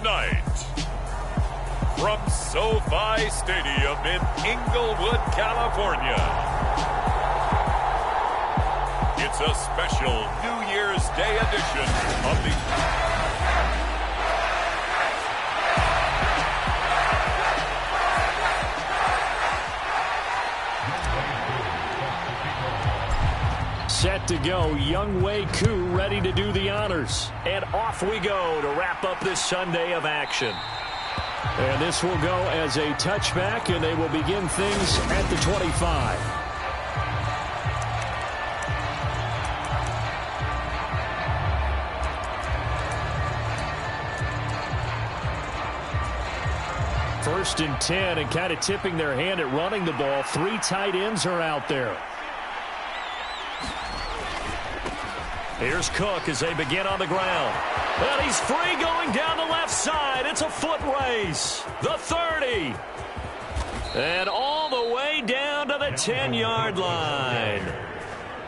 tonight, from SoFi Stadium in Inglewood, California, it's a special New Year's Day edition of the... Set to go, Younghoe Koo ready to do the honors. And off we go to wrap up this Sunday of action. And this will go as a touchback, and they will begin things at the 25. First and 10, and kind of tipping their hand at running the ball. 3 tight ends are out there. Here's Cook as they begin on the ground. Well, he's free going down the left side. It's a foot race. The 30. And all the way down to the 10-yard line.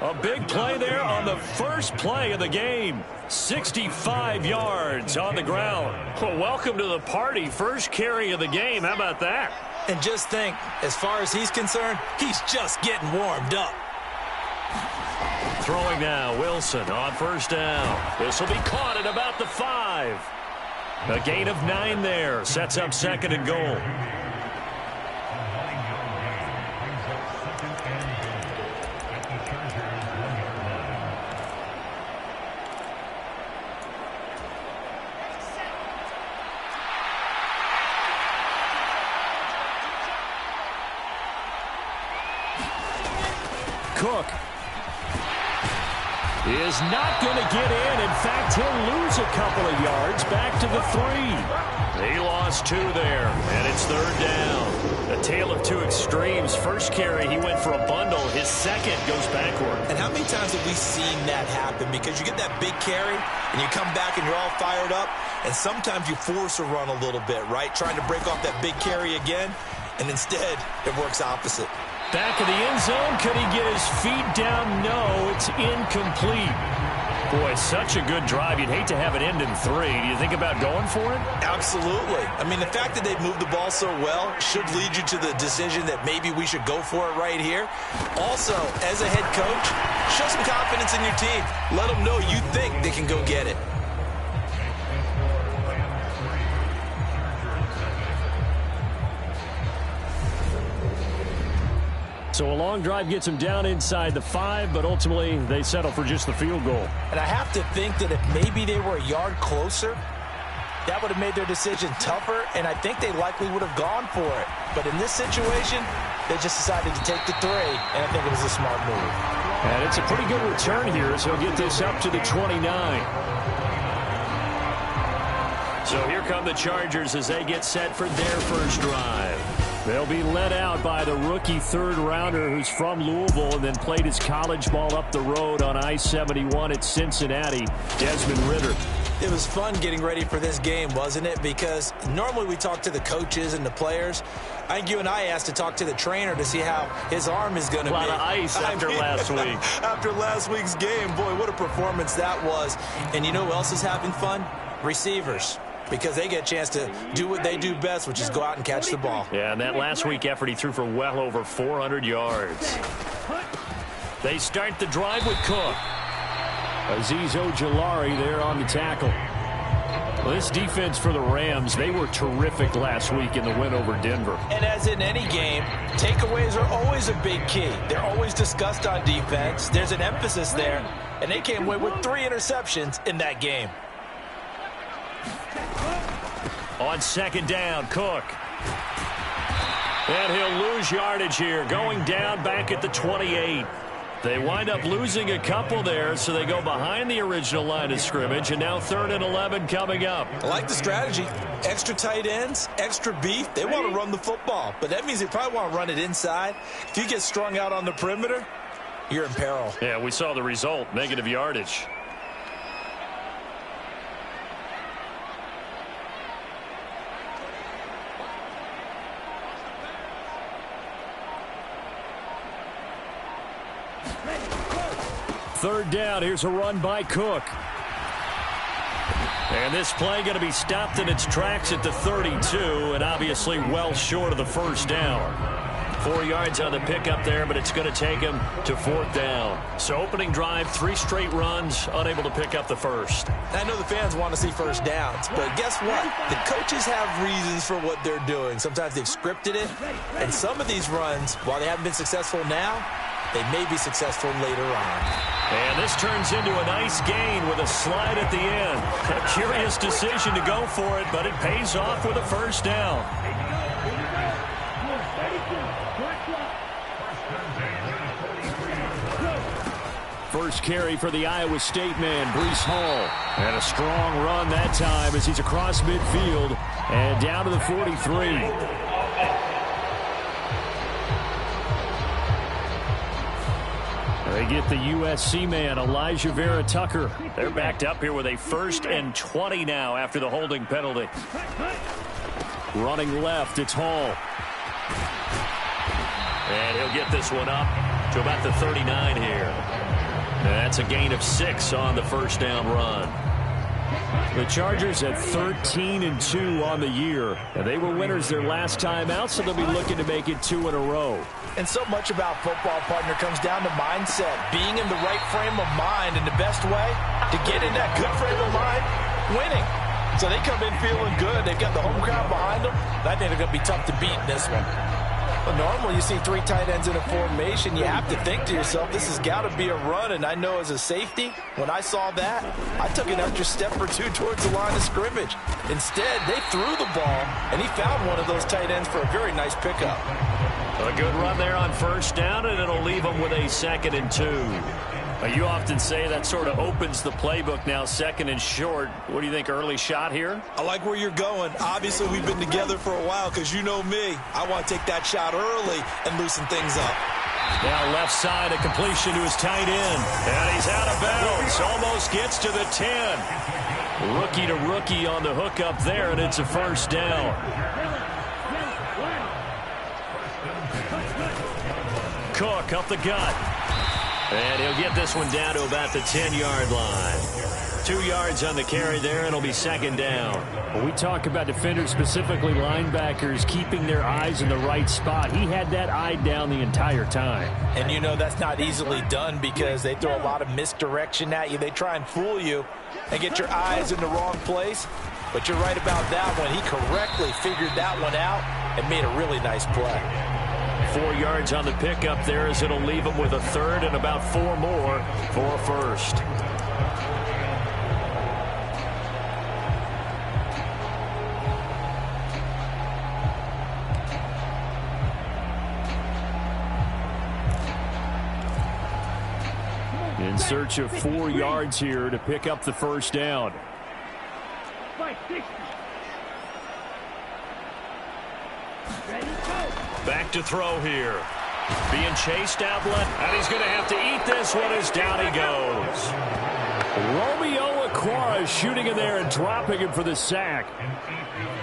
A big play there on the first play of the game. 65 yards on the ground. Well, welcome to the party. First carry of the game. How about that? And just think, as far as he's concerned, he's just getting warmed up. Throwing now, Wilson on first down. This will be caught at about the 5. A gain of 9 there. Sets up second and goal. Cook is not going to get in. In fact, he'll lose a couple of yards back to the 3. He lost 2 there, and it's third down. A tale of 2 extremes. First carry, he went for a bundle. His second goes backward. And how many times have we seen that happen? Because you get that big carry, and you come back and you're all fired up, and sometimes you force a run a little bit, right? Trying to break off that big carry again, and instead it works opposite. Back of the end zone. Could he get his feet down? No, it's incomplete. Boy, such a good drive. You'd hate to have it end in 3. Do you think about going for it? Absolutely. I mean, the fact that they've moved the ball so well should lead you to the decision that maybe we should go for it right here. Also, as a head coach, show some confidence in your team. Let them know you think they can go get it. So a long drive gets them down inside the 5, but ultimately they settle for just the field goal. And I have to think that if maybe they were a yard closer, that would have made their decision tougher, and I think they likely would have gone for it. But in this situation, they just decided to take the 3, and I think it was a smart move. And it's a pretty good return here, so he'll get this up to the 29. So here come the Chargers as they get set for their first drive. They'll be led out by the rookie third-rounder who's from Louisville and then played his college ball up the road on I-71 at Cincinnati, Desmond Ridder. It was fun getting ready for this game, wasn't it? Because normally we talk to the coaches and the players. I think you and I asked to talk to the trainer to see how his arm is going to be. A lot of ice after last week. After last week's game, boy, what a performance that was. And you know who else is having fun? Receivers. Because they get a chance to do what they do best, which is go out and catch the ball. Yeah, and that last week effort, he threw for well over 400 yards. They start the drive with Cook. Azeez Ojulari there on the tackle. Well, this defense for the Rams, they were terrific last week in the win over Denver. And as in any game, takeaways are always a big key. They're always discussed on defense. There's an emphasis there, and they came away with 3 interceptions in that game. On second down, Cook. And he'll lose yardage here, going down back at the 28. They wind up losing a couple there, so they go behind the original line of scrimmage, and now 3rd and 11 coming up. I like the strategy. Extra tight ends, extra beef. They want to run the football, but that means they probably want to run it inside. If you get strung out on the perimeter, you're in peril. Yeah, we saw the result, negative yardage. Third down, here's a run by Cook. And this play going to be stopped in its tracks at the 32, and obviously well short of the first down. 4 yards on the pickup there, but it's going to take him to fourth down. So opening drive, 3 straight runs, unable to pick up the first. I know the fans want to see first downs, but guess what? The coaches have reasons for what they're doing. Sometimes they've scripted it, and some of these runs, while they haven't been successful now, they may be successful later on. And this turns into a nice gain with a slide at the end. A curious decision to go for it, but it pays off with a first down. First carry for the Iowa State man, Breece Hall. And a strong run that time as he's across midfield and down to the 43. They get the USC man, Elijah Vera-Tucker. They're backed up here with a 1st and 20 now after the holding penalty. Running left, it's Hall. And he'll get this one up to about the 39 here. And that's a gain of 6 on the first down run. The Chargers at 13-2 on the year. And they were winners their last time out, so they'll be looking to make it 2 in a row. And so much about football, partner, comes down to mindset. Being in the right frame of mind, and the best way to get in that good frame of mind, winning. So they come in feeling good. They've got the home crowd behind them. I think they're going to be tough to beat in this one. Well, normally you see 3 tight ends in a formation. You have to think to yourself, this has got to be a run. And I know as a safety, when I saw that, I took an extra step or 2 towards the line of scrimmage. Instead, they threw the ball, and he found one of those tight ends for a very nice pickup. A good run there on first down, and it'll leave them with a 2nd and 2. You often say that sort of opens the playbook now, 2nd and short. What do you think, early shot here? I like where you're going. Obviously, we've been together for a while because you know me. I want to take that shot early and loosen things up. Now left side, a completion to his tight end. And he's out of bounds. Almost gets to the 10. Rookie to rookie on the hook up there, and it's a first down. Cook up the gut. And he'll get this one down to about the 10-yard line. 2 yards on the carry there, and it'll be 2nd down. When we talk about defenders, specifically linebackers, keeping their eyes in the right spot, he had that eye down the entire time. And you know that's not easily done because they throw a lot of misdirection at you. They try and fool you and get your eyes in the wrong place. But you're right about that one. He correctly figured that one out and made a really nice play. 4 yards on the pickup there as it'll leave him with a 3rd and about 4 more for a first. In search of 4 yards here to pick up the first down. Back to throw here. Being chased out left, and he's going to have to eat this one as down he goes. Romeo Okwara shooting in there and dropping him for the sack.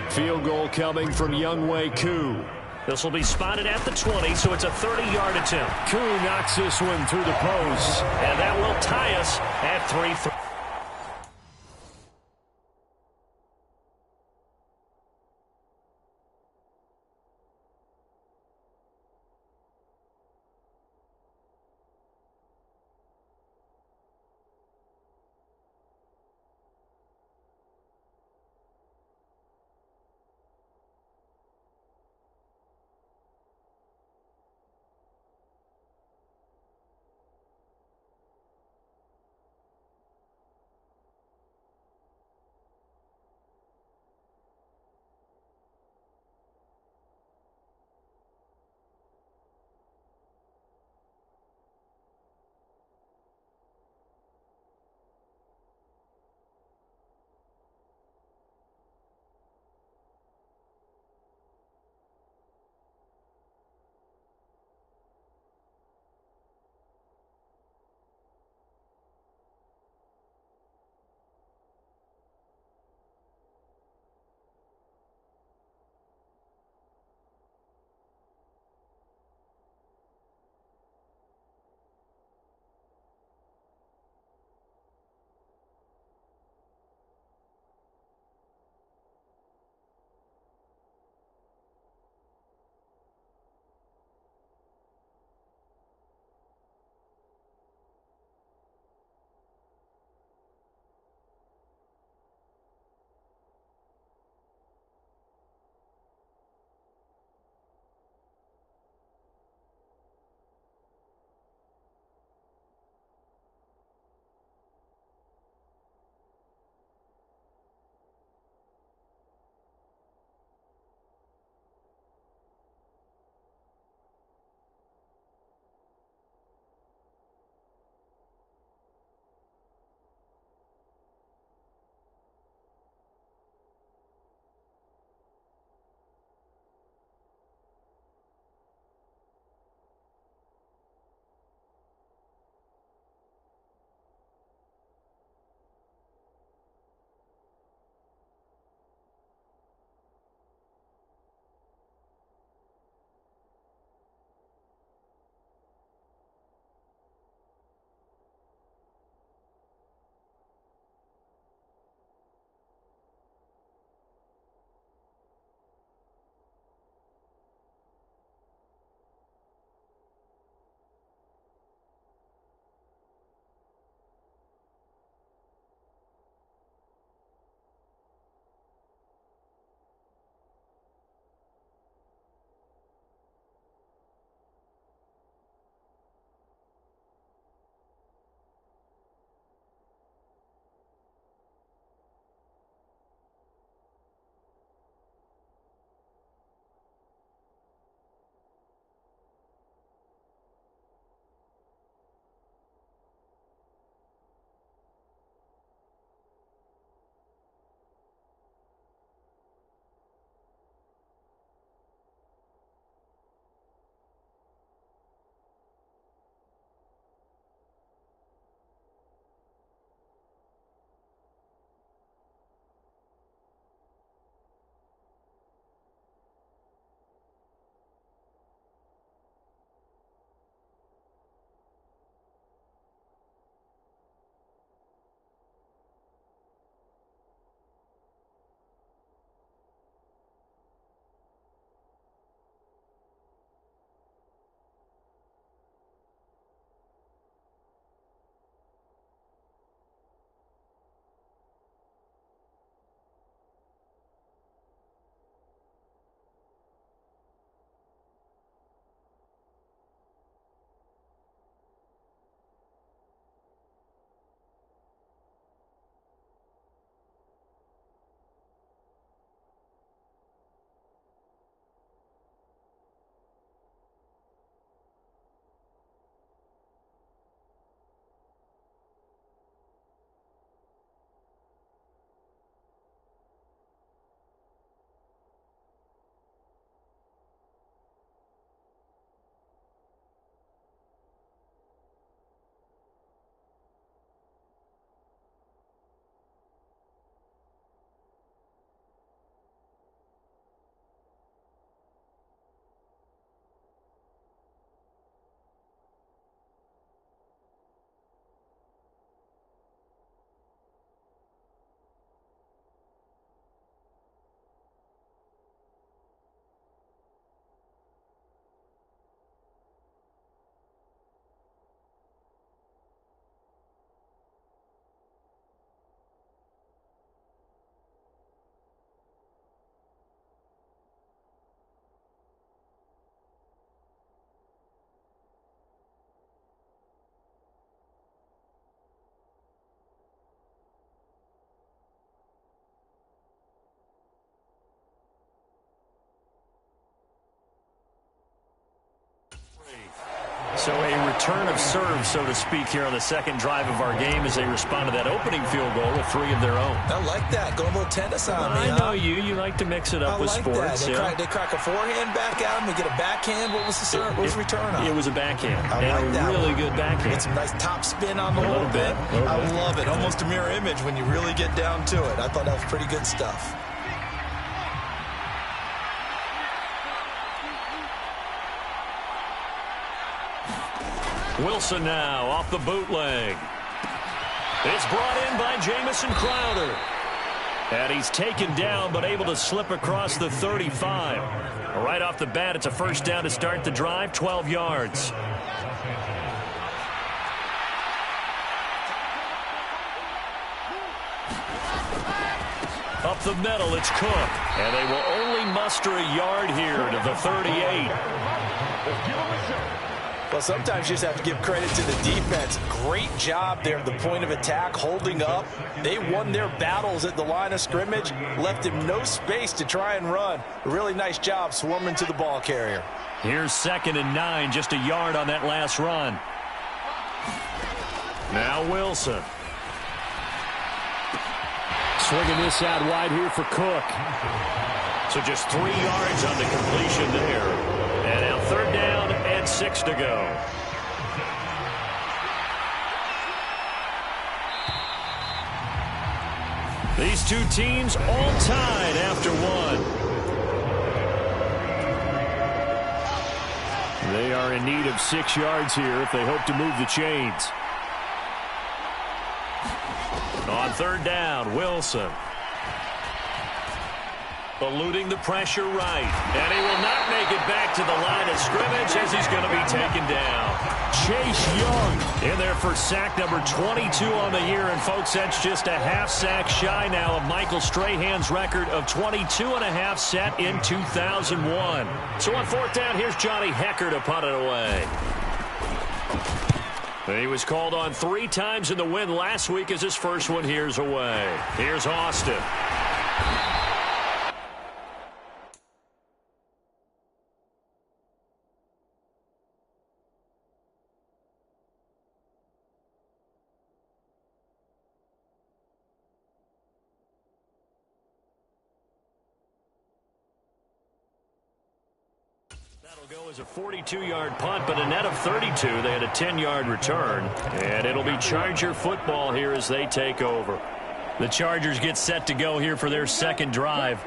Field goal coming from Younghoe Koo. This will be spotted at the 20, so it's a 30-yard attempt. Koo knocks this one through the post, and that will tie us at 3-3. So a return of serve, so to speak, here on the second drive of our game as they respond to that opening field goal with 3 of their own. I like that. Go a little tennis on me, I know you. You like to mix it up with sports. They crack a forehand back at him. They get a backhand. What was the serve? What was the return on? It was a backhand. I like that really good backhand. Get some nice top spin on the whole thing. I love it. Almost a mirror image when you really get down to it. I thought that was pretty good stuff. Wilson now off the bootleg. It's brought in by Jamison Crowder. And he's taken down but able to slip across the 35. Right off the bat, it's a first down to start the drive, 12 yards. Up the middle, it's Cook. And they will only muster a yard here to the 38. Well, sometimes you just have to give credit to the defense. Great job there at the point of attack, holding up. They won their battles at the line of scrimmage, left him no space to try and run. A really nice job swarming to the ball carrier. Here's 2nd and 9, just a yard on that last run. Now Wilson. Swinging this out wide here for Cook. So just 3 yards on the completion there. And now 3rd down and 6 to go. These two teams all tied after 1. They are in need of 6 yards here if they hope to move the chains. On 3rd down, Wilson. Eluding the pressure right. And he will not make it back to the line of scrimmage as he's going to be taken down. Chase Young in there for sack number 22 on the year. And, folks, that's just a half sack shy now of Michael Strahan's record of 22.5 set in 2001. So on 4th down, here's Johnny Hecker to punt it away. He was called on 3 times in the win last week as his first one here's away. Here's Austin. Go as a 42-yard punt, but a net of 32. They had a 10-yard return, and it'll be Charger football here as they take over. The Chargers get set to go here for their second drive.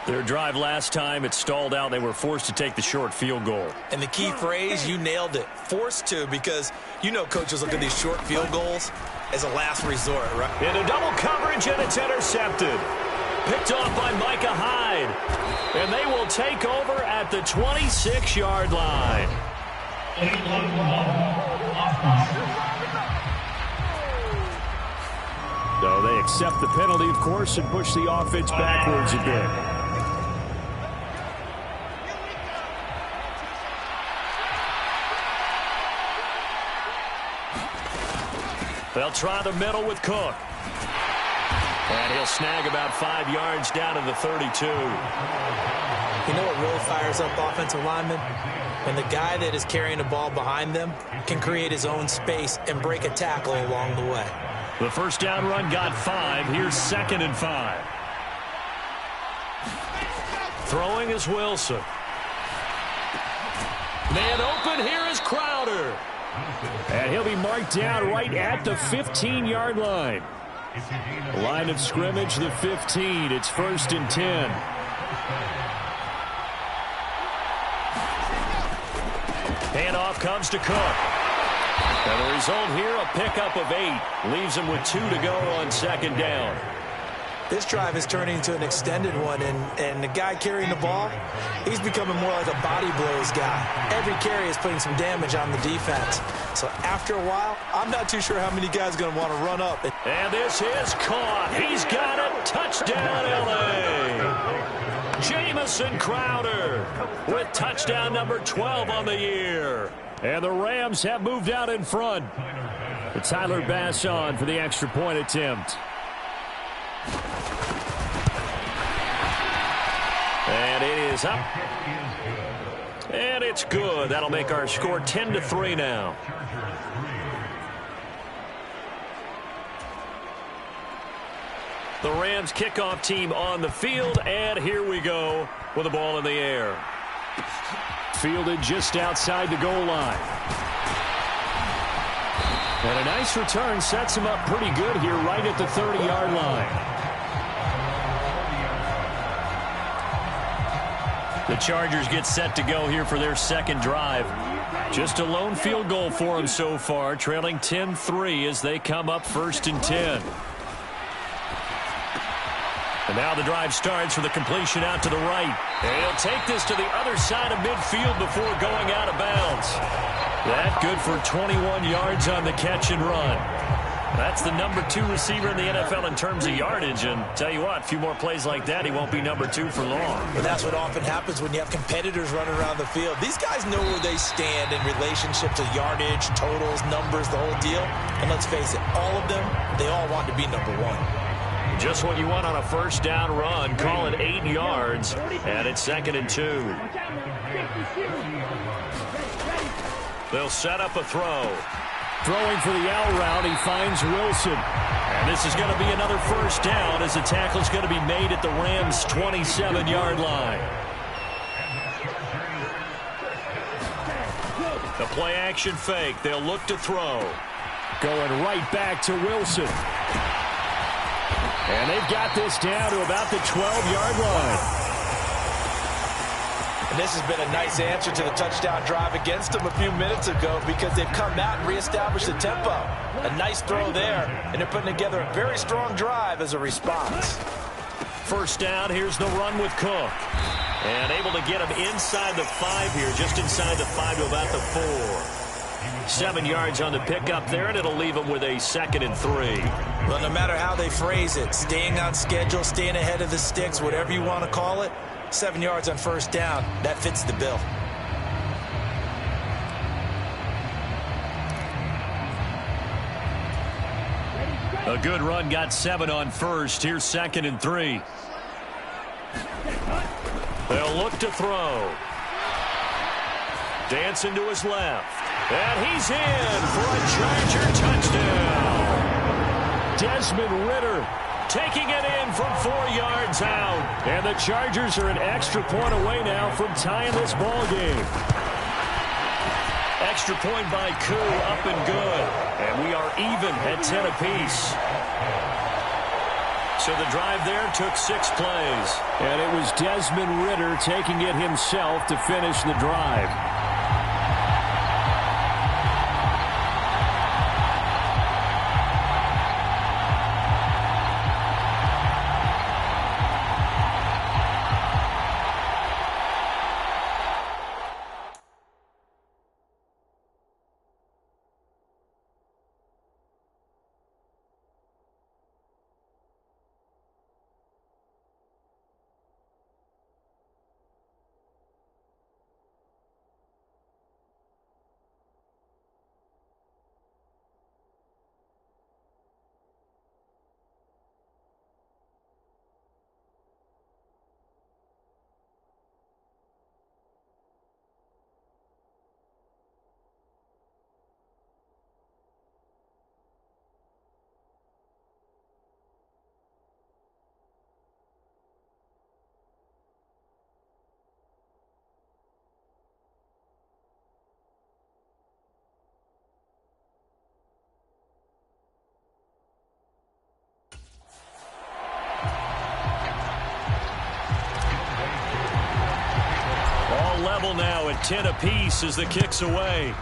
Their drive last time, it stalled out. They were forced to take the short field goal. And the key phrase, you nailed it, forced to, because you know coaches look at these short field goals as a last resort, right? Into double coverage, and it's intercepted. Picked off by Micah Hyde. And they will take over at the 26-yard line. So they accept the penalty, of course, and push the offense backwards a bit. They'll try the middle with Cook. And he'll snag about 5 yards down to the 32. You know what really fires up offensive linemen? When the guy that is carrying the ball behind them can create his own space and break a tackle along the way. The first down run got 5. Here's 2nd and 5. Throwing is Wilson. Man open, here is Crowder. And he'll be marked down right at the 15-yard line. Line of scrimmage, the 15. It's 1st and 10. Handoff comes to Cook. And the result here, a pickup of 8. Leaves him with 2 to go on 2nd down. This drive is turning into an extended one, and the guy carrying the ball, he's becoming more like a body blows guy. Every carry is putting some damage on the defense. So after a while, I'm not too sure how many guys are going to want to run up. And this is caught. He's got it. Touchdown, L.A. Jamison Crowder with touchdown number 12 on the year. And the Rams have moved out in front. It's Tyler Bass on for the extra point attempt. And it is up. And it's good. That'll make our score 10-3 now. The Rams kickoff team on the field, and here we go with the ball in the air. Fielded just outside the goal line. And a nice return sets him up pretty good here right at the 30-yard line. The Chargers get set to go here for their second drive. Just a lone field goal for them so far, trailing 10-3 as they come up 1st and 10. And now the drive starts with a completion out to the right. And he'll take this to the other side of midfield before going out of bounds. That good for 21 yards on the catch and run. That's the number 2 receiver in the NFL in terms of yardage. And tell you what, a few more plays like that, he won't be number 2 for long. But that's what often happens when you have competitors running around the field. These guys know where they stand in relationship to yardage, totals, numbers, the whole deal. And let's face it, all of them, they all want to be number 1. Just what you want on a first down run. Call it 8 yards, and it's 2nd and 2. They'll set up a throw. Throwing for the out route, he finds Wilson. And this is going to be another first down as the tackle's going to be made at the Rams' 27-yard line. The play action fake. They'll look to throw. Going right back to Wilson. And they've got this down to about the 12-yard line. And this has been a nice answer to the touchdown drive against them a few minutes ago because they've come out and reestablished the tempo. A nice throw there, and they're putting together a very strong drive as a response. First down, here's the run with Cook. And able to get him inside the 5 here, just inside the 5 to about the 4. 7 yards on the pickup there, and it'll leave him with a 2nd and 3. Well, no matter how they phrase it, staying on schedule, staying ahead of the sticks, whatever you want to call it, 7 yards on first down, that fits the bill. A good run got 7 on first. Here's 2nd and 3. They'll look to throw. Dancing to his left. And he's in for a Charger touchdown. Desmond Ridder taking it in from 4 yards out. And the Chargers are an extra point away now from tying this ball game. Extra point by Koo, up and good. And we are even at 10 apiece. So the drive there took 6 plays. And it was Desmond Ridder taking it himself to finish the drive. Level now at 10 apiece as the kick's away.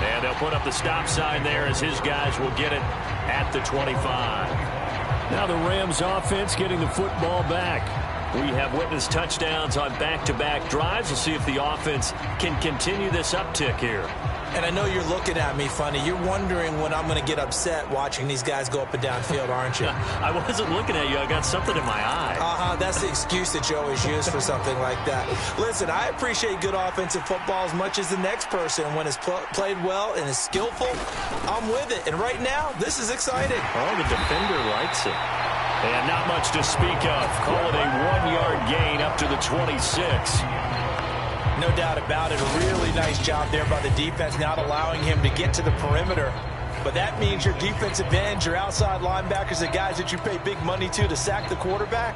And they'll put up the stop sign there as his guys will get it at the 25. Now the Rams offense getting the football back. We have witnessed touchdowns on back-to-back drives. We'll see if the offense can continue this uptick here. And I know you're looking at me funny. You're wondering when I'm going to get upset watching these guys go up and down field, aren't you? I wasn't looking at you. I got something in my eye. That's the excuse that you always use for something like that. Listen, I appreciate good offensive football as much as the next person. When it's played well and is skillful, I'm with it. And right now, this is exciting. Oh, the defender likes it. And not much to speak of. Call it a 1-yard gain up to the 26. No doubt about it. A really nice job there by the defense, not allowing him to get to the perimeter. But that means your defensive ends, your outside linebackers, the guys that you pay big money to sack the quarterback,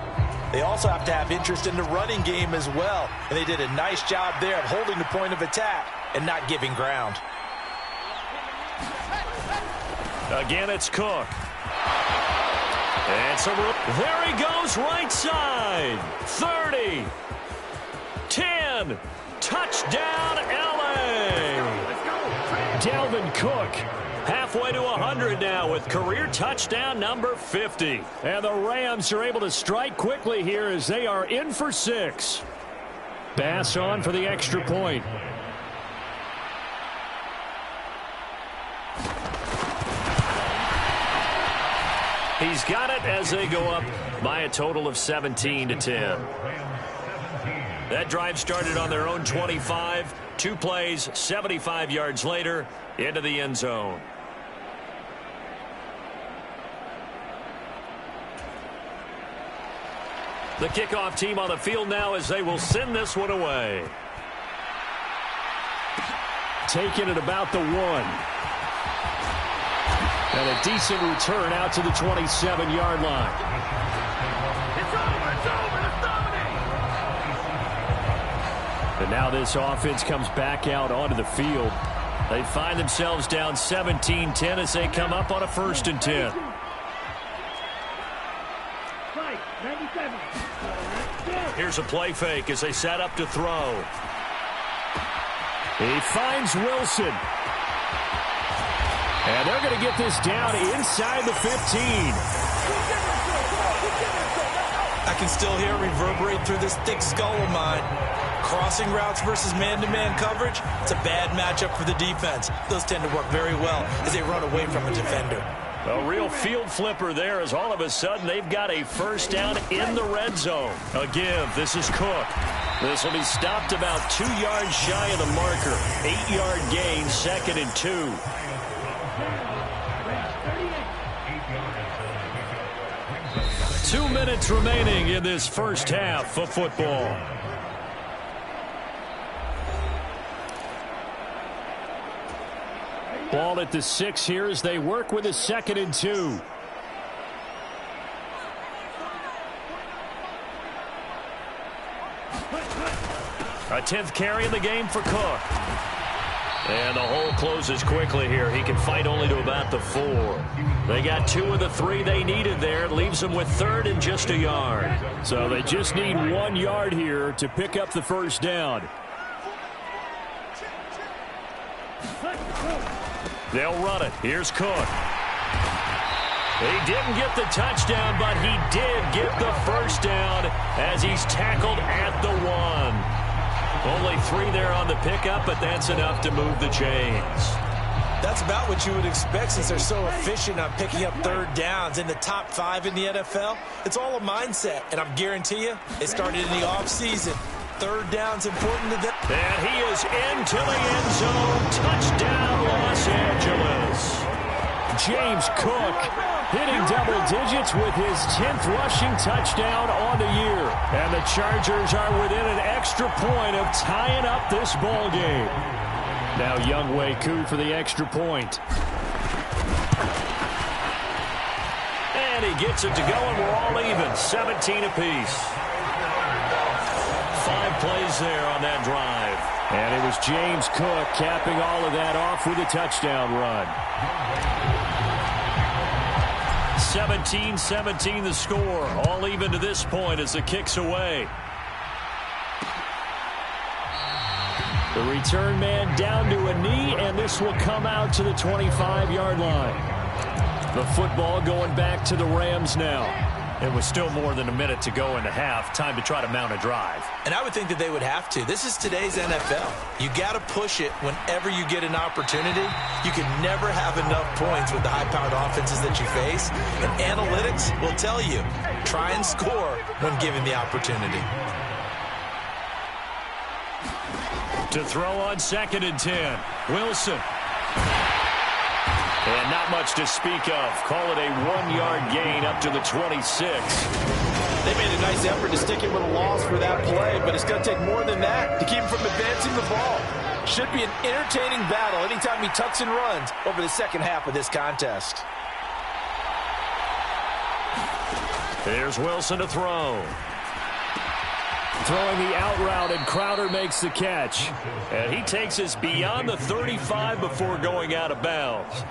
they also have to have interest in the running game as well. And they did a nice job there of holding the point of attack and not giving ground. Again, it's Cook. And so there he goes, right side. 30. 10. Touchdown, L.A. Dalvin Cook halfway to 100 now with career touchdown number 50. And the Rams are able to strike quickly here as they are in for 6. Bass on for the extra point. He's got it as they go up by a total of 17-10. That drive started on their own 25. 2 plays, 75 yards later, into the end zone. The kickoff team on the field now as they will send this one away. Taking it about the 1. And a decent return out to the 27-yard line. It's over, let's dominate. And now this offense comes back out onto the field. They find themselves down 17-10 as they come up on a 1st and 10. Here's a play fake as they set up to throw. He finds Wilson. And they're going to get this down inside the 15. I can still hear it reverberate through this thick skull of mine. Crossing routes versus man-to-man coverage, it's a bad matchup for the defense. Those tend to work very well as they run away from a defender. A real field flipper there as all of a sudden they've got a 1st down in the red zone. A give. This is Cook. This will be stopped about 2 yards shy of the marker. 8-yard gain, 2nd and 2. Two minutes remaining in this first half of football. Ball at the 6 here as they work with a 2nd and 2. A 10th carry in the game for Cook. And the hole closes quickly here. He can fight only to about the 4. They got 2 of the 3 they needed there. It leaves them with 3rd and just a yard. So they just need 1 yard here to pick up the 1st down. They'll run it. Here's Cook. He didn't get the touchdown, but he did get the 1st down as he's tackled at the 1. Only 3 there on the pickup, but that's enough to move the chains. That's about what you would expect since they're so efficient on picking up 3rd downs in the top 5 in the NFL. It's all a mindset, and I'm guarantee you it started in the offseason. 3rd down's important to them. And he is into the end zone. Touchdown, Los Angeles. James Cook hitting double digits with his 10th rushing touchdown on the year. And the Chargers are within an extra point of tying up this ball game. Now Younghoe Koo for the extra point. And he gets it to go, and we're all even. 17 apiece. 5 plays there on that drive. And it was James Cook capping all of that off with a touchdown run. 17-17 the score. All even to this point as the kick's away. The return man down to a knee, and this will come out to the 25-yard line. The football going back to the Rams now. It was still more than a minute to go in the half. Time to try to mount a drive. And I would think that they would have to. This is today's NFL. You got to push it whenever you get an opportunity. You can never have enough points with the high-powered offenses that you face. And analytics will tell you, try and score when given the opportunity. To throw on 2nd and 10. Wilson. And not much to speak of. Call it a 1-yard gain up to the 26. They made a nice effort to stick him with a loss for that play, but it's going to take more than that to keep him from advancing the ball. Should be an entertaining battle anytime he tucks and runs over the second half of this contest. Here's Wilson to throw. Throwing the out route, and Crowder makes the catch. And he takes us beyond the 35 before going out of bounds.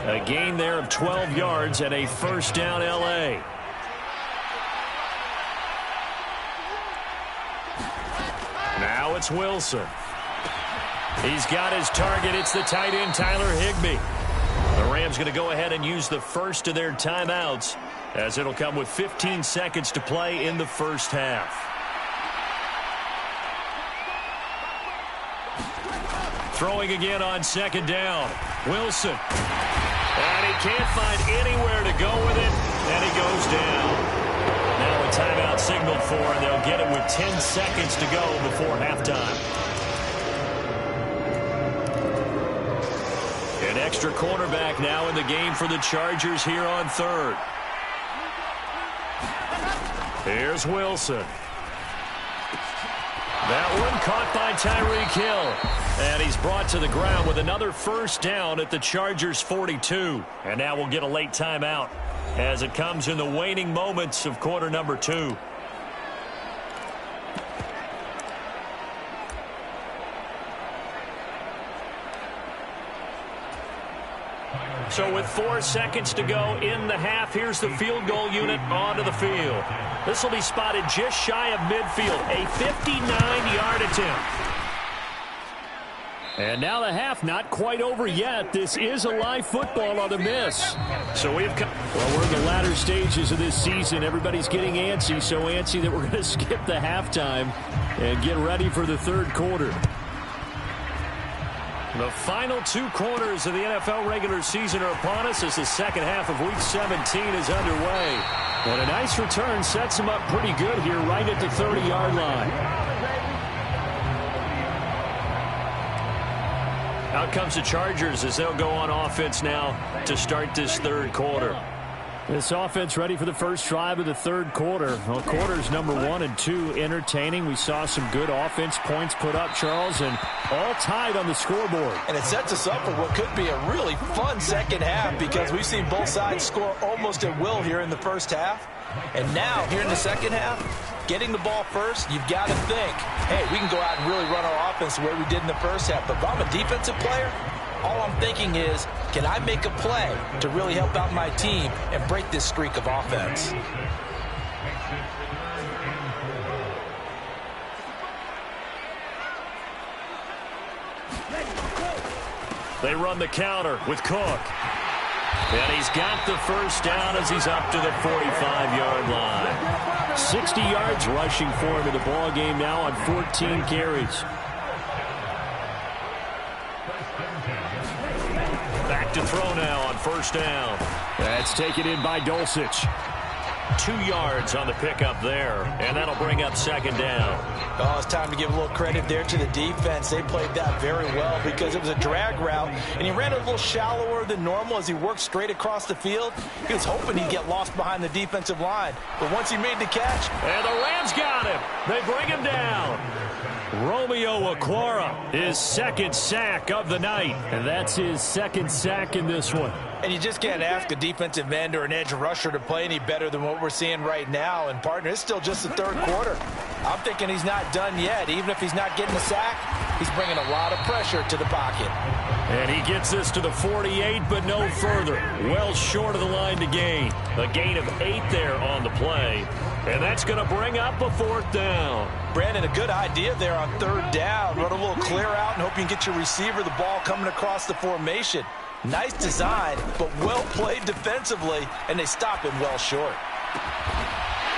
A gain there of 12 yards and a first down L.A. Now it's Wilson. He's got his target. It's the tight end, Tyler Higbee. The Rams going to go ahead and use the first of their timeouts, as it'll come with 15 seconds to play in the first half. Throwing again on second down. Wilson. And he can't find anywhere to go with it, and he goes down. Now a timeout signaled for, and they'll get it with 10 seconds to go before halftime. An extra cornerback now in the game for the Chargers here on third. Here's Wilson. That one caught by Tyreek Hill. And he's brought to the ground with another first down at the Chargers' 42. And now we'll get a late timeout as it comes in the waning moments of quarter number 2. So with 4 seconds to go in the half, here's the field goal unit onto the field. This will be spotted just shy of midfield, a 59-yard attempt. And now the half not quite over yet. This is a live football on the miss. So we're in the latter stages of this season. Everybody's getting antsy, so antsy that we're going to skip the halftime and get ready for the third quarter. The final 2 quarters of the NFL regular season are upon us as the second half of Week 17 is underway. And a nice return sets them up pretty good here right at the 30-yard line. Out comes the Chargers as they'll go on offense now to start this third quarter. This offense ready for the first drive of the third quarter. Well, quarters number 1 and 2 entertaining. We saw some good offense points put up, Charles, and all tied on the scoreboard. And it sets us up for what could be a really fun second half because we've seen both sides score almost at will here in the first half. And now, here in the second half, getting the ball first, you've got to think, hey, we can go out and really run our offense the way we did in the first half. But if I'm a defensive player, all I'm thinking is, can I make a play to really help out my team and break this streak of offense? They run the counter with Cook. And he's got the first down as he's up to the 45-yard line. 60 yards rushing for him in the ball game now on 14 carries. Back to throw now on first down. That's taken in by Dulcich. 2 yards on the pickup there, and that'll bring up second down. Oh, it's time to give a little credit there to the defense. They played that very well because it was a drag route, and he ran a little shallower than normal as he worked straight across the field. He was hoping he'd get lost behind the defensive line, but once he made the catch... And the Rams got him. They bring him down. Romeo Okwara, his second sack of the night, and that's his second sack in this one. And you just can't ask a defensive end or an edge rusher to play any better than what we're seeing right now. And, partner, it's still just the third quarter. I'm thinking he's not done yet. Even if he's not getting a sack, he's bringing a lot of pressure to the pocket. And he gets this to the 48, but no further. Well short of the line to gain. A gain of 8 there on the play. And that's going to bring up a fourth down. Brandon, a good idea there on third down. Run a little clear out and hope you can get your receiver the ball coming across the formation. Nice design, but well played defensively, and they stop him well short.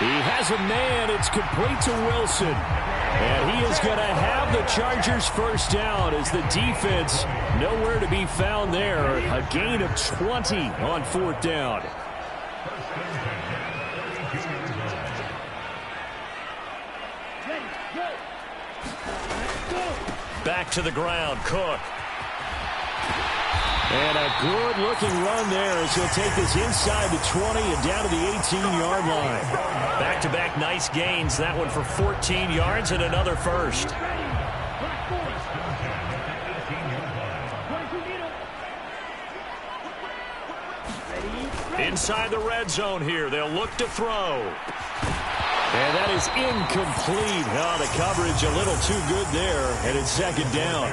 He has a man. It's complete to Wilson. And he is going to have the Chargers first down as the defense nowhere to be found there. A gain of 20 on fourth down. Back to the ground, Cook. And a good-looking run there as he'll take this inside the 20 and down to the 18-yard line. Back-to-back nice gains. That one for 14 yards and another first. Inside the red zone here. They'll look to throw. And that is incomplete. Oh, the coverage a little too good there, and it's second down.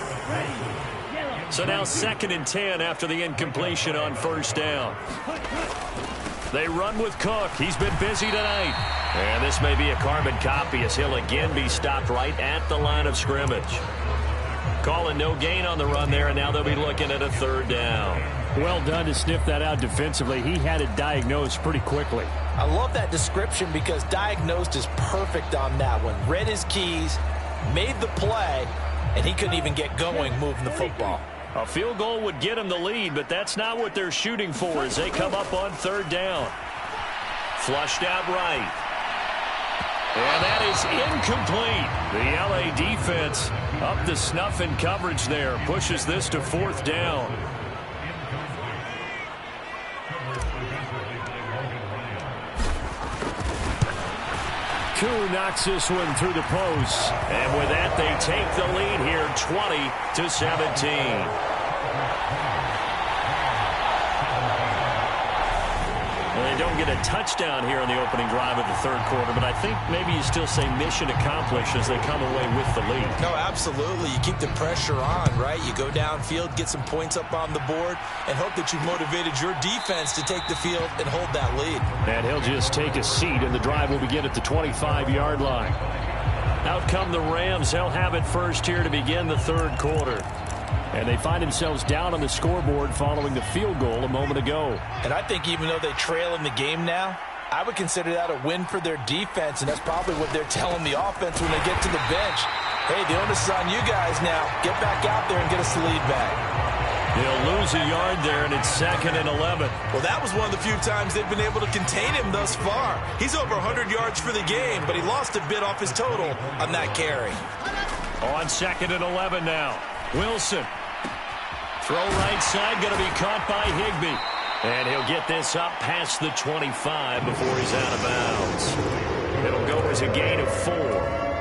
So now 2nd and 10 after the incompletion on first down. They run with Cook. He's been busy tonight. And this may be a carbon copy as he'll again be stopped right at the line of scrimmage. Calling no gain on the run there, and now they'll be looking at a 3rd down. Well done to sniff that out defensively. He had it diagnosed pretty quickly. I love that description because diagnosed is perfect on that one. Read his keys, made the play, and he couldn't even get going moving the football. A field goal would get him the lead, but that's not what they're shooting for as they come up on 3rd down. Flushed out right. And that is incomplete. The LA defense up to snuff in coverage there. Pushes this to 4th down. Koo knocks this one through the post. And with that, they take the lead here 20-17. They don't get a touchdown here in the opening drive of the 3rd quarter, but I think maybe you still say mission accomplished as they come away with the lead. No, absolutely. You keep the pressure on, right? You go downfield, get some points up on the board, and hope that you've motivated your defense to take the field and hold that lead. And he'll just take a seat, and the drive will begin at the 25-yard line. Out come the Rams. They'll have it first here to begin the 3rd quarter. And they find themselves down on the scoreboard following the field goal a moment ago. And I think even though they trail in the game now, I would consider that a win for their defense, and that's probably what they're telling the offense when they get to the bench. Hey, the onus is on you guys now. Get back out there and get us the lead back. They'll lose a yard there, and it's 2nd and 11. Well, that was one of the few times they've been able to contain him thus far. He's over 100 yards for the game, but he lost a bit off his total on that carry. On 2nd and 11 now. Wilson. Throw right side, going to be caught by Higbee. And he'll get this up past the 25 before he's out of bounds. It'll go as a gain of 4.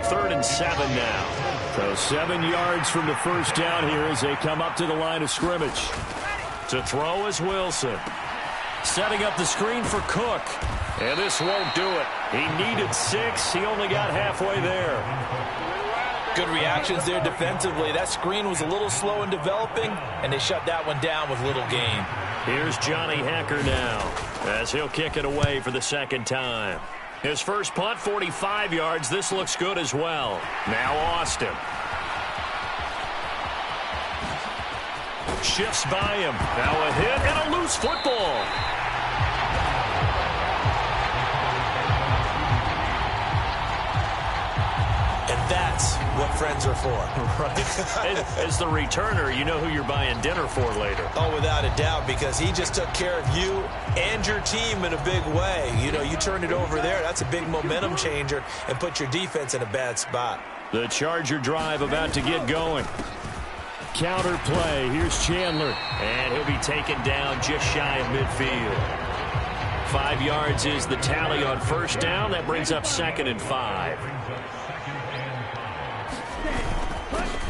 3rd and 7 now. So 7 yards from the first down here as they come up to the line of scrimmage. To throw is Wilson. Setting up the screen for Cook. And this won't do it. He needed 6. He only got halfway there. Good reactions there defensively. That screen was a little slow in developing, and they shut that one down with little gain. Here's Johnny Hacker now as he'll kick it away for the 2nd time. His first punt, 45 yards. This looks good as well. Now Austin. Shifts by him. Now a hit and a loose football. That's what friends are for. Right. As the returner, you know who you're buying dinner for later. Oh, without a doubt, because he just took care of you and your team in a big way. You know, you turned it over there. That's a big momentum changer and put your defense in a bad spot. The Charger drive about to get going. Counter play. Here's Chandler. And he'll be taken down just shy of midfield. 5 yards is the tally on first down. That brings up 2nd and 5.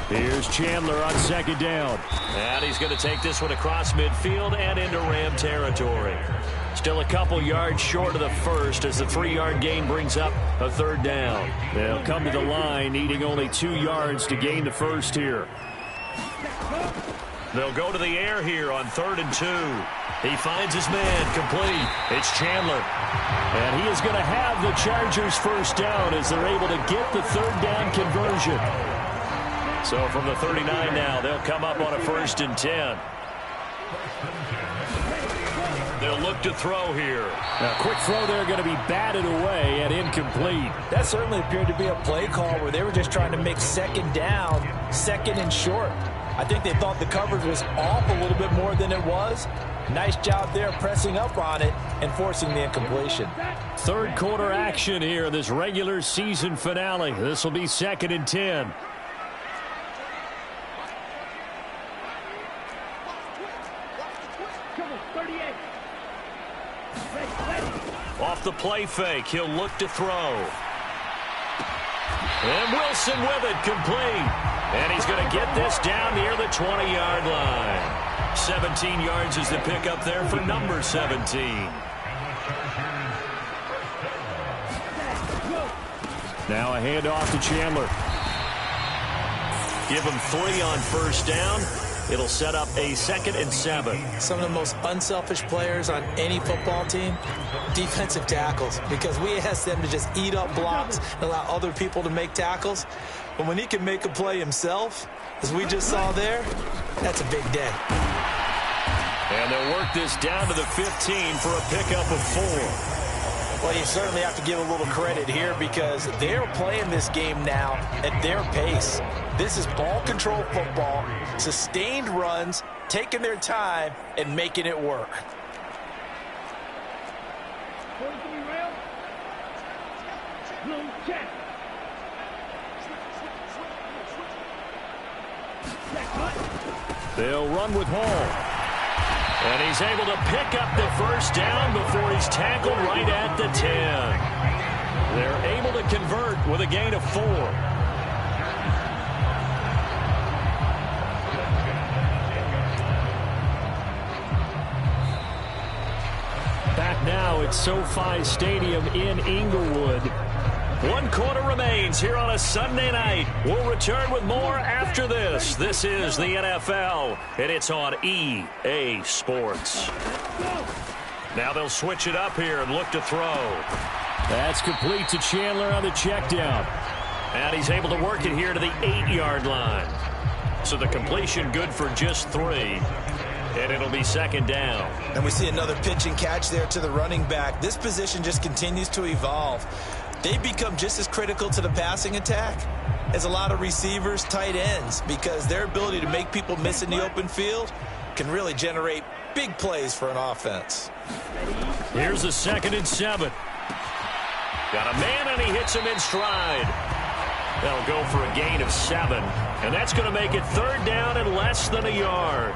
Here's Chandler on 2nd down. And he's going to take this one across midfield and into Ram territory. Still a couple yards short of the first as the 3-yard gain brings up a 3rd down. They'll come to the line needing only 2 yards to gain the first here. They'll go to the air here on 3rd and 2. He finds his man complete. It's Chandler. And he is going to have the Chargers first down as they're able to get the 3rd down conversion. So from the 39 now, they'll come up on a 1st and 10. They'll look to throw here. Now, quick throw there going to be batted away and incomplete. That certainly appeared to be a play call where they were just trying to make 2nd down, 2nd and short. I think they thought the coverage was off a little bit more than it was. Nice job there pressing up on it and forcing the incompletion. 3rd quarter action here in this regular season finale. This will be 2nd and 10. 38. Ready. Off the play fake, he'll look to throw. And Wilson with it, complete. And he's going to get this down near the 20-yard line. 17 yards is the pickup there for number 17. Now a handoff to Chandler. Give him 3 on first down. It'll set up a 2nd and 7. Some of the most unselfish players on any football team, defensive tackles, because we ask them to just eat up blocks and allow other people to make tackles. But when he can make a play himself, as we just saw there, that's a big day. And they'll work this down to the 15 for a pickup of 4. Well, you certainly have to give a little credit here because they're playing this game now at their pace. This is ball control football, sustained runs, taking their time, and making it work. They'll run with Hall. And he's able to pick up the first down before he's tackled right at the 10. They're able to convert with a gain of 4. Back now at SoFi Stadium in Inglewood. 1 quarter remains here on a Sunday night. We'll return with more after this. This is the NFL, and it's on EA Sports. Now they'll switch it up here and look to throw. That's complete to Chandler on the check down. And he's able to work it here to the 8-yard line. So the completion good for just 3. And it'll be 2nd down. And we see another pitch and catch there to the running back. This position just continues to evolve. They become just as critical to the passing attack as a lot of receivers, tight ends, because their ability to make people miss in the open field can really generate big plays for an offense. Here's a 2nd and 7. Got a man, and he hits him in stride. They'll go for a gain of 7, and that's going to make it 3rd down and less than a yard.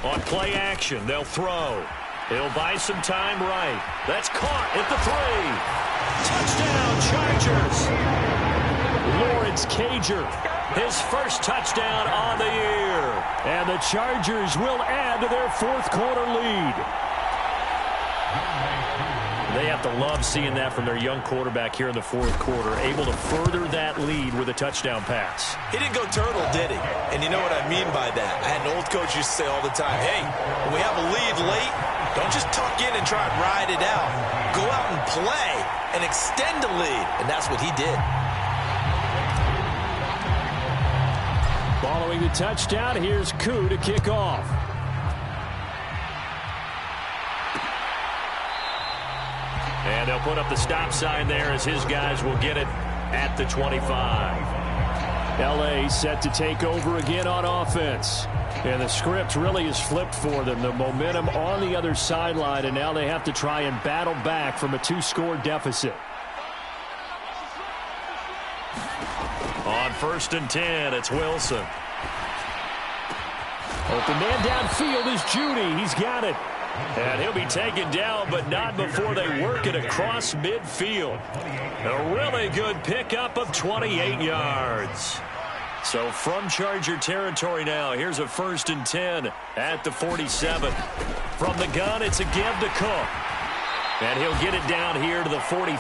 On play action, they'll throw. He'll buy some time right. That's caught at the 3. Touchdown, Chargers. Lawrence Cager, his first touchdown on the year. And the Chargers will add to their 4th quarter lead. They have to love seeing that from their young quarterback here in the 4th quarter, able to further that lead with a touchdown pass. He didn't go turtle, did he? And you know what I mean by that. I had an old coach used to say all the time, hey, when we have a lead late, don't just tuck in and try and ride it out. Go out and play and extend the lead. And that's what he did. Following the touchdown, here's Koo to kick off. And they'll put up the stop sign there as his guys will get it at the 25. L.A. set to take over again on offense. And the script really is flipped for them. The momentum on the other sideline, and now they have to try and battle back from a 2-score deficit. On 1st and 10, it's Wilson. Open man downfield is Judy. He's got it. And he'll be taken down, but not before they work it across midfield. A really good pickup of 28 yards. So from Charger territory now, here's a 1st and 10 at the 47. From the gun, it's a give to Cook. And he'll get it down here to the 43.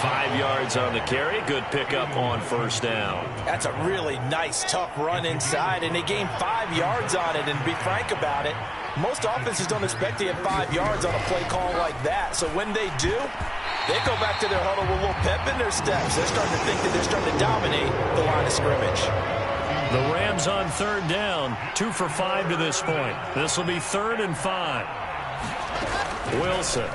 5 yards on the carry. Good pickup on 1st down. That's a really nice, tough run inside, and they gained 5 yards on it. And to be frank about it, most offenses don't expect to get 5 yards on a play call like that. So when they do, they go back to their huddle with a little pep in their steps. They're starting to think that they're starting to dominate the line of scrimmage. The Rams on 3rd down, 2 for 5 to this point. This will be 3rd and 5. Wilson.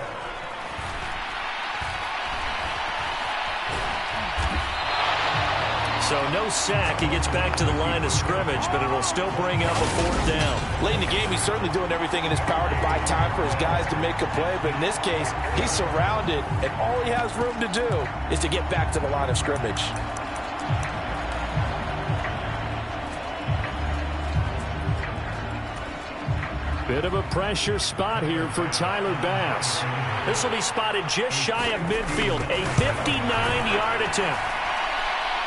So no sack. He gets back to the line of scrimmage, but it'll still bring up a 4th down. Late in the game, he's certainly doing everything in his power to buy time for his guys to make a play. But in this case, he's surrounded, and all he has room to do is to get back to the line of scrimmage. Bit of a pressure spot here for Tyler Bass. This will be spotted just shy of midfield. A 59-yard attempt.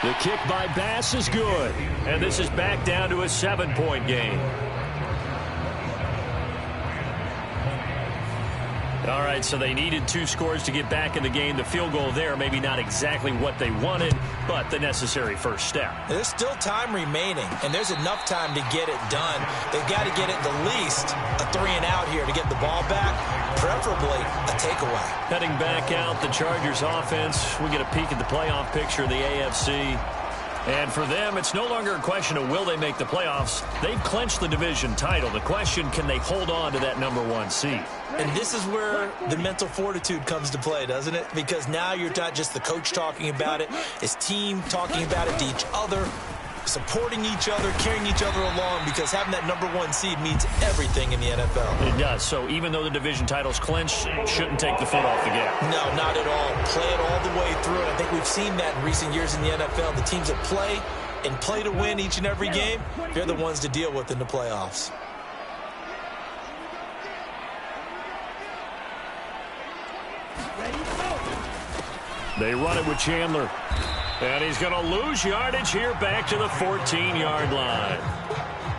The kick by Bass is good. And this is back down to a 7-point game. All right, so they needed 2 scores to get back in the game. The field goal there, maybe not exactly what they wanted, but the necessary first step. There's still time remaining, and there's enough time to get it done. They've got to get at the least a 3-and-out here to get the ball back, preferably a takeaway. Heading back out, the Chargers offense. We get a peek at the playoff picture of the AFC. And for them, it's no longer a question of will they make the playoffs. They've clinched the division title. The question, can they hold on to that #1 seed? And this is where the mental fortitude comes to play, doesn't it? Because now you're not just the coach talking about it, it's team talking about it to each other, supporting each other, carrying each other along, because having that #1 seed means everything in the NFL. It does. So even though the division title's clinched, it shouldn't take the foot off the gas. No, not at all. Play it all the way through. And I think we've seen that in recent years in the NFL. The teams that play and play to win each and every game, they're the ones to deal with in the playoffs. They run it with Chandler. And he's going to lose yardage here back to the 14-yard line.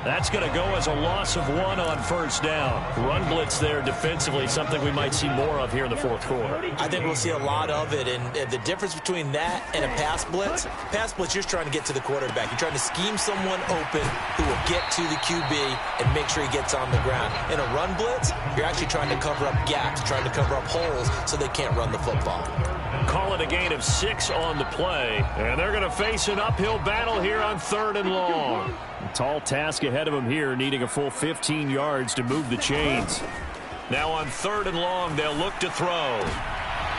That's going to go as a loss of 1 on 1st down. Run blitz there defensively, something we might see more of here in the 4th quarter. I think we'll see a lot of it, and the difference between that and a pass blitz, you're just trying to get to the quarterback. You're trying to scheme someone open who will get to the QB and make sure he gets on the ground. In a run blitz, you're actually trying to cover up gaps, trying to cover up holes so they can't run the football. Call it a gain of 6 on the play, and they're going to face an uphill battle here on 3rd and long. A tall task ahead of them here, needing a full 15 yards to move the chains. Now on 3rd and long, they'll look to throw.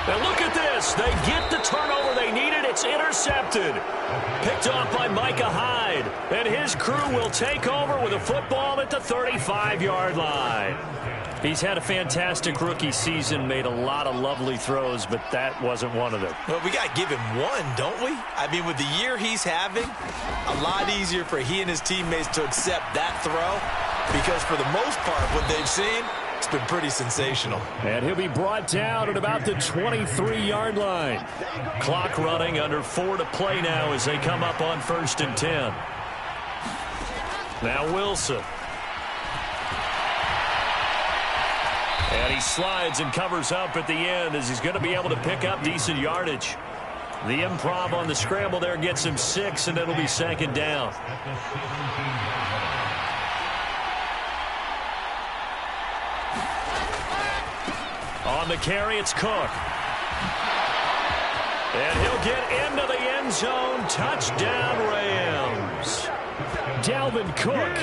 And look at this. They get the turnover they needed. It's intercepted. Picked off by Micah Hyde. And his crew will take over with a football at the 35-yard line. He's had a fantastic rookie season, made a lot of lovely throws, but that wasn't one of them. Well, we got to give him one, don't we? I mean, with the year he's having, a lot easier for he and his teammates to accept that throw, because for the most part, what they've seen, it's been pretty sensational. And he'll be brought down at about the 23-yard line. Clock running, under 4 to play now as they come up on 1st and 10. Now Wilson. And he slides and covers up at the end as he's going to be able to pick up decent yardage. The improv on the scramble there gets him 6, and it'll be 2nd down. On the carry, it's Cook. And he'll get into the end zone. Touchdown, Rams. Dalvin Cook,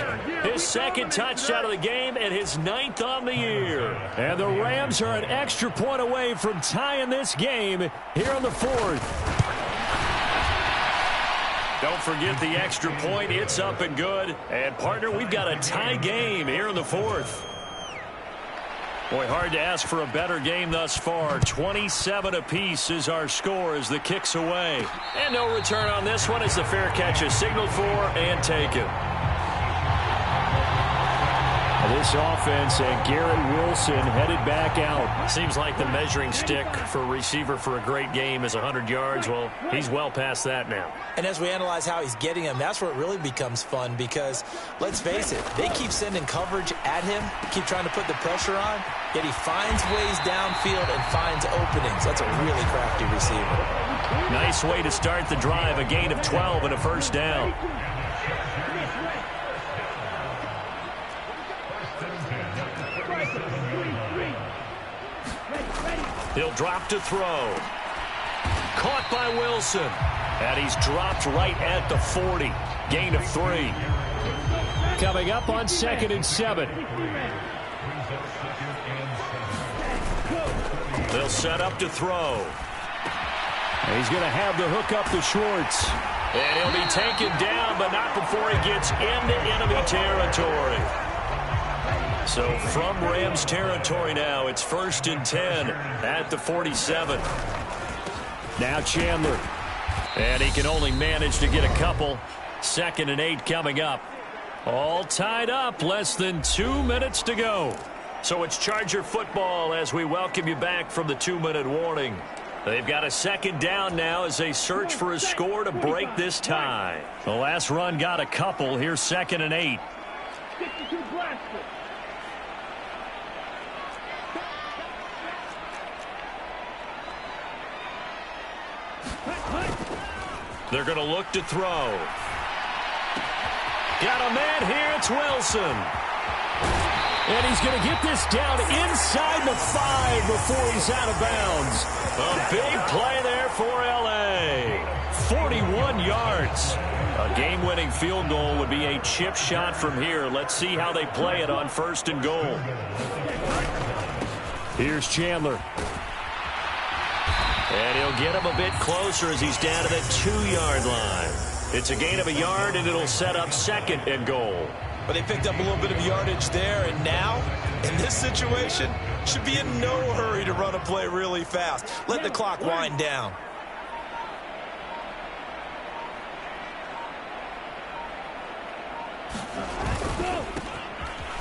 his 2nd touchdown of the game and his 9th on the year. And the Rams are an extra point away from tying this game here in the 4th. Don't forget the extra point. It's up and good. And, partner, we've got a tie game here in the 4th. Boy, hard to ask for a better game thus far. 27 apiece is our score as the kick's away. And no return on this one as the fair catch is signaled for and taken. This offense and Garrett Wilson headed back out. Seems like the measuring stick for a receiver for a great game is 100 yards. Well, he's well past that now. And as we analyze how he's getting them, that's where it really becomes fun because, let's face it, they keep sending coverage at him, keep trying to put the pressure on, yet he finds ways downfield and finds openings. That's a really crafty receiver. Nice way to start the drive, a gain of 12 and a 1st down. He'll drop to throw. Caught by Wilson. And he's dropped right at the 40. Gain of 3. Coming up on 2nd and 7. They'll set up to throw. And he's going to have the hook up to Schwartz. And he'll be taken down, but not before he gets into enemy territory. So from Rams territory now, it's 1st and 10 at the 47. Now Chandler. And he can only manage to get a couple. 2nd and 8 coming up. All tied up, less than 2 minutes to go. So it's Charger football as we welcome you back from the 2-minute warning. They've got a 2nd down now as they search for a score to break this tie. The last run got a couple. Here's 2nd and 8. They're going to look to throw. Got a man here. It's Wilson. And he's going to get this down inside the 5 before he's out of bounds. A big play there for L.A. 41 yards. A game-winning field goal would be a chip shot from here. Let's see how they play it on 1st and goal. Here's Chandler. And he'll get him a bit closer as he's down to the 2-yard line. It's a gain of a yard, and it'll set up 2nd and goal. But they picked up a little bit of yardage there, and now, in this situation, should be in no hurry to run a play really fast. Let the clock wind down.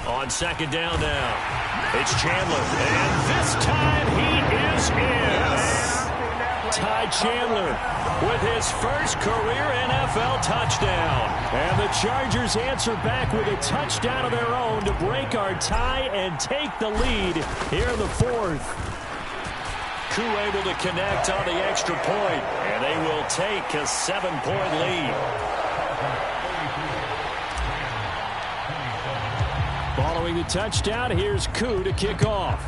On 2nd down now, it's Chandler, and this time he is in. Ty Chandler with his first career NFL touchdown. And the Chargers answer back with a touchdown of their own to break our tie and take the lead here in the 4th. Koo able to connect on the extra point, and they will take a 7-point lead. Following the touchdown, here's Koo to kick off.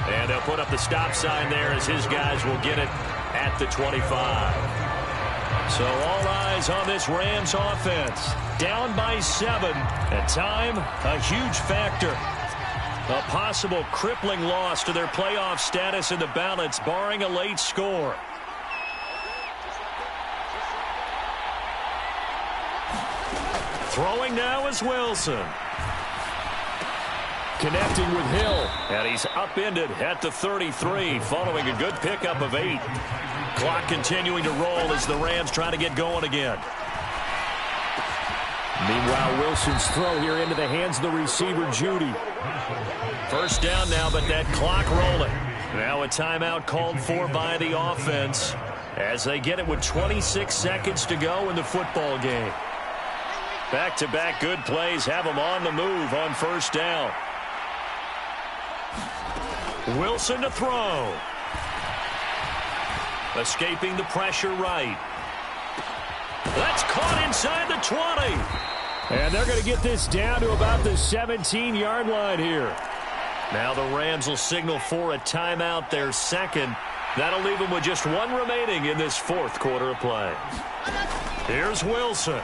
And they'll put up the stop sign there as his guys will get it at the 25. So all eyes on this Rams offense. Down by 7. And time, a huge factor. A possible crippling loss to their playoff status in the balance, barring a late score. Throwing now is Wilson. Connecting with Hill. And he's upended at the 33 following a good pickup of 8. Clock continuing to roll as the Rams try to get going again. Meanwhile, Wilson's throw here into the hands of the receiver, Judy. 1st down now, but that clock rolling. Now a timeout called for by the offense as they get it with 26 seconds to go in the football game. Back-to-back good plays have them on the move on 1st down. Wilson to throw. Escaping the pressure right. That's caught inside the 20. And they're going to get this down to about the 17-yard line here. Now the Rams will signal for a timeout, their 2nd. That'll leave them with just 1 remaining in this 4th quarter of play. Here's Wilson.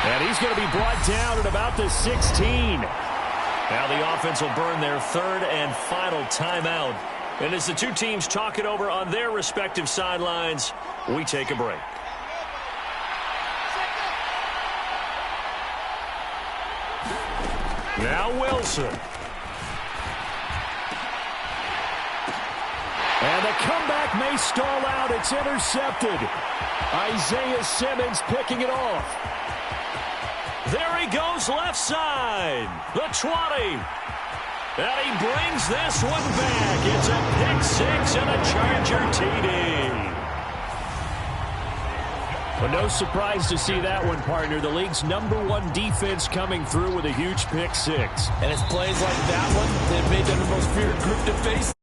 And he's going to be brought down at about the 16. Now the offense will burn their 3rd and final timeout. And as the two teams talk it over on their respective sidelines, we take a break. Now Wilson. And the comeback may stall out. It's intercepted. Isaiah Simmons picking it off. There he goes left side. The 20. And he brings this one back. It's a pick 6 and a Charger TD. But no surprise to see that one, partner. The league's #1 defense coming through with a huge pick 6. And it's plays like that one that made them the most feared group to face.